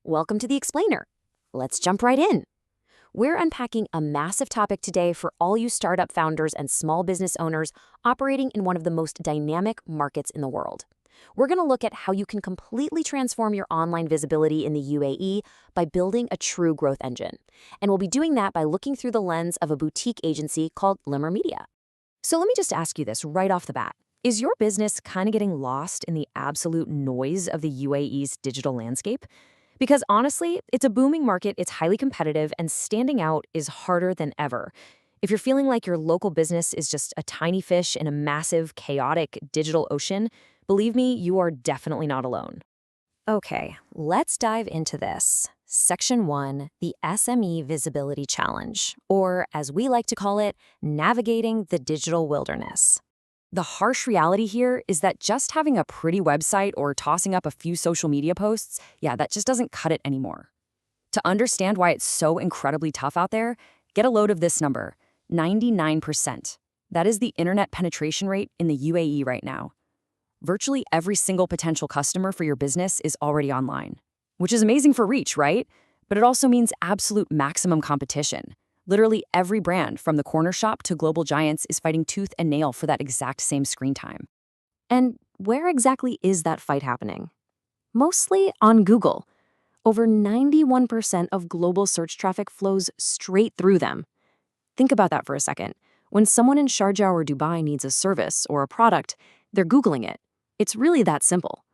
Welcome to the Explainer. Let's jump right in. We're unpacking a massive topic today for all you startup founders and small business owners operating in one of the most dynamic markets in the world. We're going to look at how you can completely transform your online visibility in the UAE by building a true growth engine. And we'll be doing that by looking through the lens of a boutique agency called Lumrah Media. So let me just ask you this right off the bat. Is your business kind of getting lost in the absolute noise of the UAE's digital landscape? Because honestly, it's a booming market, it's highly competitive, and standing out is harder than ever. If you're feeling like your local business is just a tiny fish in a massive, chaotic digital ocean, believe me, you are definitely not alone. Okay, let's dive into this. Section 1, the SME Visibility Challenge, or as we like to call it, navigating the digital wilderness. The harsh reality here is that just having a pretty website or tossing up a few social media posts, that just doesn't cut it anymore. To understand why it's so incredibly tough out there, get a load of this number, 99%. That is the internet penetration rate in the UAE right now. Virtually every single potential customer for your business is already online, which is amazing for reach, right? But it also means absolute maximum competition. Literally every brand, from the corner shop to global giants, is fighting tooth and nail for that exact same screen time. And where exactly is that fight happening? Mostly on Google. Over 91% of global search traffic flows straight through them. Think about that for a second. When someone in Sharjah or Dubai needs a service or a product, they're Googling it. It's really that simple.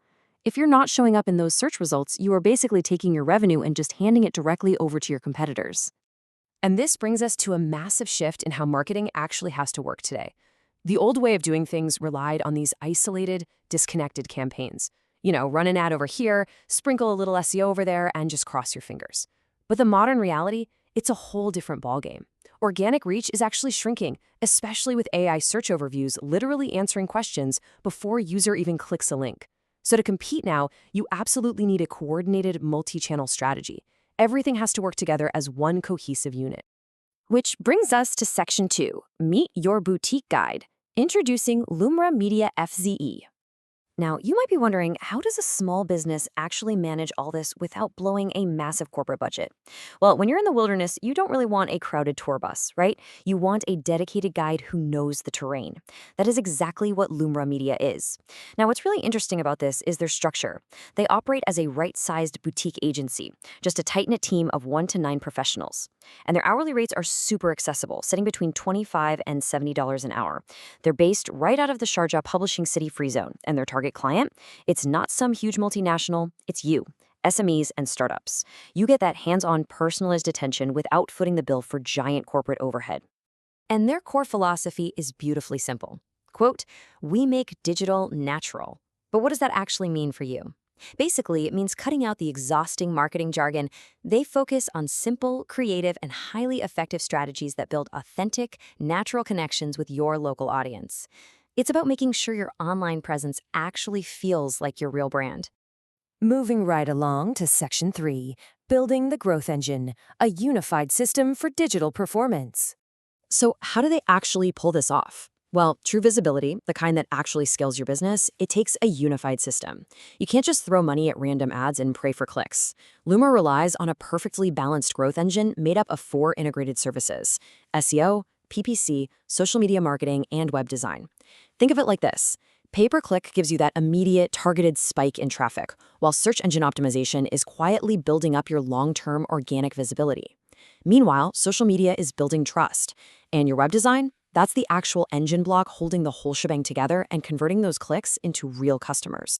If you're not showing up in those search results, you are basically taking your revenue and just handing it directly over to your competitors. And this brings us to a massive shift in how marketing actually has to work today. The old way of doing things relied on these isolated, disconnected campaigns. Run an ad over here, sprinkle a little SEO over there, and just cross your fingers. But the modern reality, it's a whole different ballgame. Organic reach is actually shrinking, especially with AI search overviews literally answering questions before a user even clicks a link. So to compete now, you absolutely need a coordinated multi-channel strategy. Everything has to work together as one cohesive unit. Which brings us to Section 2, Meet Your Boutique Guide, introducing Lumrah Media FZE. Now, you might be wondering, how does a small business actually manage all this without blowing a massive corporate budget? Well, when you're in the wilderness, you don't really want a crowded tour bus, right? You want a dedicated guide who knows the terrain. That is exactly what Lumrah Media is. Now, what's really interesting about this is their structure. They operate as a right-sized boutique agency, just a tight-knit team of 1 to 9 professionals. And their hourly rates are super accessible, setting between $25 and $70 an hour. They're based right out of the Sharjah Publishing City Free Zone, and their target client, it's not some huge multinational, it's you, SMEs and startups. You get that hands-on personalized attention without footing the bill for giant corporate overhead. And their core philosophy is beautifully simple. Quote, "We make digital natural." But what does that actually mean for you? Basically, it means cutting out the exhausting marketing jargon. They focus on simple, creative, and highly effective strategies that build authentic, natural connections with your local audience. It's about making sure your online presence actually feels like your real brand. Moving right along to Section 3, Building the Growth Engine, a unified system for digital performance. So how do they actually pull this off? Well, true visibility, the kind that actually scales your business, it takes a unified system. You can't just throw money at random ads and pray for clicks. Lumrah relies on a perfectly balanced growth engine made up of 4 integrated services: SEO, PPC, social media marketing, and web design. Think of it like this. Pay-per-click gives you that immediate, targeted spike in traffic, while search engine optimization is quietly building up your long-term organic visibility. Meanwhile, social media is building trust. And your web design? That's the actual engine block holding the whole shebang together and converting those clicks into real customers.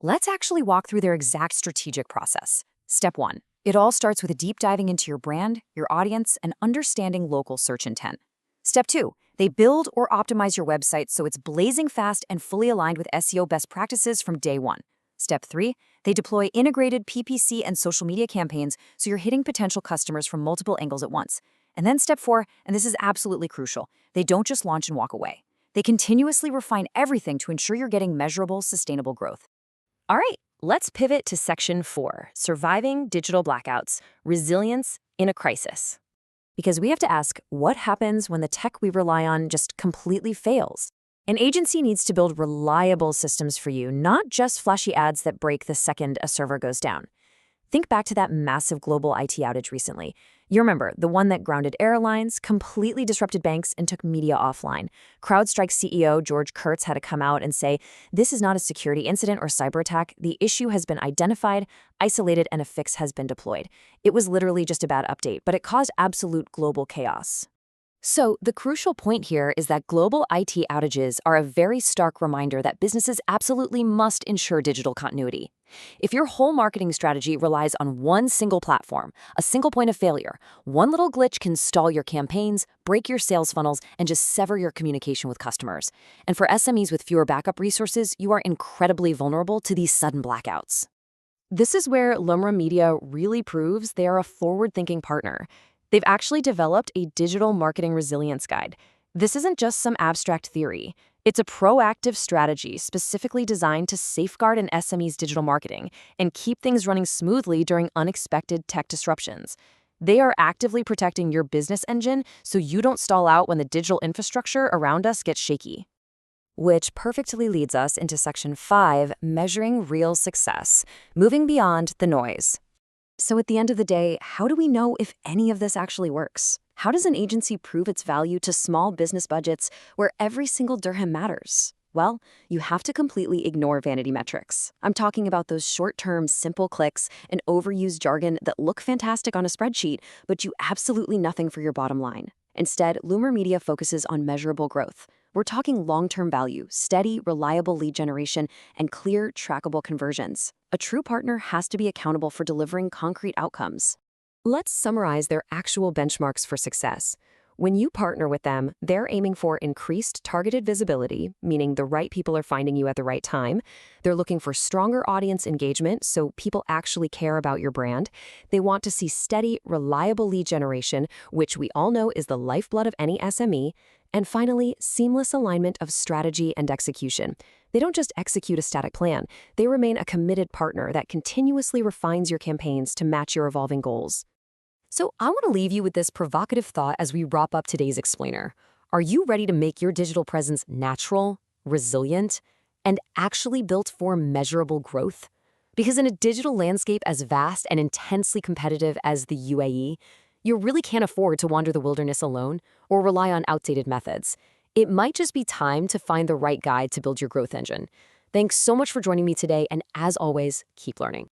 Let's actually walk through their exact strategic process. Step 1. It all starts with deep diving into your brand, your audience, and understanding local search intent. Step 2. They build or optimize your website so it's blazing fast and fully aligned with SEO best practices from day 1. Step 3. They deploy integrated PPC and social media campaigns so you're hitting potential customers from multiple angles at once. And then Step 4, and this is absolutely crucial, they don't just launch and walk away. They continuously refine everything to ensure you're getting measurable, sustainable growth. All right, let's pivot to Section 4, Surviving Digital Blackouts, Resilience in a Crisis. Because we have to ask, what happens when the tech we rely on just completely fails? An agency needs to build reliable systems for you, not just flashy ads that break the second a server goes down. Think back to that massive global IT outage recently. You remember, the one that grounded airlines, completely disrupted banks, and took media offline. CrowdStrike CEO George Kurtz had to come out and say, "This is not a security incident or cyber attack. The issue has been identified, isolated, and a fix has been deployed." It was literally just a bad update, but it caused absolute global chaos. So, the crucial point here is that global IT outages are a very stark reminder that businesses absolutely must ensure digital continuity. If your whole marketing strategy relies on one single platform, a single point of failure, one little glitch can stall your campaigns, break your sales funnels, and just sever your communication with customers. And for SMEs with fewer backup resources, you are incredibly vulnerable to these sudden blackouts. This is where Lumrah Media really proves they are a forward-thinking partner. They've actually developed a digital marketing resilience guide. This isn't just some abstract theory. It's a proactive strategy specifically designed to safeguard an SME's digital marketing and keep things running smoothly during unexpected tech disruptions. They are actively protecting your business engine so you don't stall out when the digital infrastructure around us gets shaky. Which perfectly leads us into Section 5, Measuring Real Success, moving beyond the noise. So at the end of the day, how do we know if any of this actually works? How does an agency prove its value to small business budgets where every single dirham matters? Well, you have to completely ignore vanity metrics. I'm talking about those short-term, simple clicks and overused jargon that look fantastic on a spreadsheet, but do absolutely nothing for your bottom line. Instead, Lumrah Media focuses on measurable growth. We're talking long-term value, steady, reliable lead generation, and clear, trackable conversions. A true partner has to be accountable for delivering concrete outcomes. Let's summarize their actual benchmarks for success. When you partner with them, they're aiming for increased targeted visibility, meaning the right people are finding you at the right time. They're looking for stronger audience engagement, so people actually care about your brand. They want to see steady, reliable lead generation, which we all know is the lifeblood of any SME. And finally, seamless alignment of strategy and execution. They don't just execute a static plan, they remain a committed partner that continuously refines your campaigns to match your evolving goals. So I want to leave you with this provocative thought as we wrap up today's explainer. Are you ready to make your digital presence natural, resilient, and actually built for measurable growth? Because in a digital landscape as vast and intensely competitive as the UAE, you really can't afford to wander the wilderness alone or rely on outdated methods. It might just be time to find the right guide to build your growth engine. Thanks so much for joining me today, and as always, keep learning.